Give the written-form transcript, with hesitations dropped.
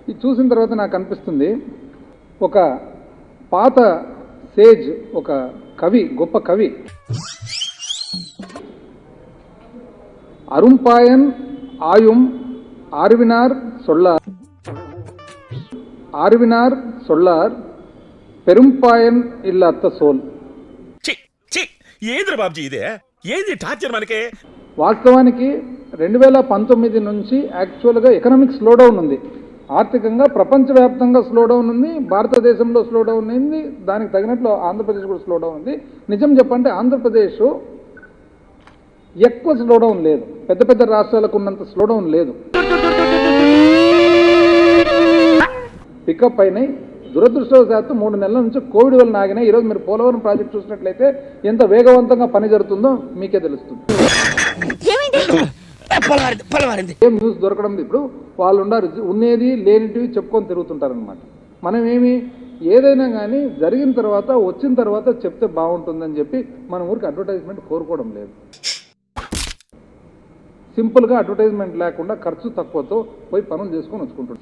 ఇది చూసిన తర్వాత నాకు అనిపిస్తుంది, ఒక పాత సేజ్, ఒక కవి, గొప్ప కవి అరుంపాయన్ ఆయుం ఆర్వినార్ సొల్లార్ పెరుంపాయన్ ఇల్లత్త సోల్. వాస్తవానికి 2019 నుంచి యాక్చువల్గా ఎకనామిక్ స్లోడౌన్ ఉంది, ఆర్థికంగా ప్రపంచవ్యాప్తంగా స్లోడౌన్ ఉంది, భారతదేశంలో స్లోడౌన్ ఉంది, దానికి తగినట్లు ఆంధ్రప్రదేశ్ కూడా స్లోడౌన్ ఉంది. నిజం చెప్పంటే ఆంధ్రప్రదేశ్ ఎక్కువ స్లోడౌన్ లేదు, పెద్ద పెద్ద రాష్ట్రాలకు ఉన్నంత స్లోడౌన్ లేదు, పికప్ అయినాయి. దురదృష్టవశాత్తు 3 నెలల నుంచి కోవిడ్ వల్ల ఆగినాయి. ఈరోజు మీరు పోలవరం ప్రాజెక్ట్ చూసినట్లయితే ఎంత వేగవంతంగా పని జరుగుతుందో మీకే తెలుస్తుంది. ఏం న్యూస్ దొరకడం, ఇప్పుడు వాళ్ళు ఉన్నారు, ఉన్నది లేనిటివి చెప్పుకొని తిరుగుతుంటారనమాట. మనం ఏదైనా కానీ జరిగిన తర్వాత వచ్చిన తర్వాత చెప్తే బాగుంటుందని చెప్పి మన ఊరికి అడ్వర్టైజ్మెంట్ కోరుకోవడం లేదు. సింపుల్గా అడ్వర్టైజ్మెంట్ లేకుండా ఖర్చు తక్కువతో పోయి పనులు చేసుకొని వచ్చుకుంటాడు.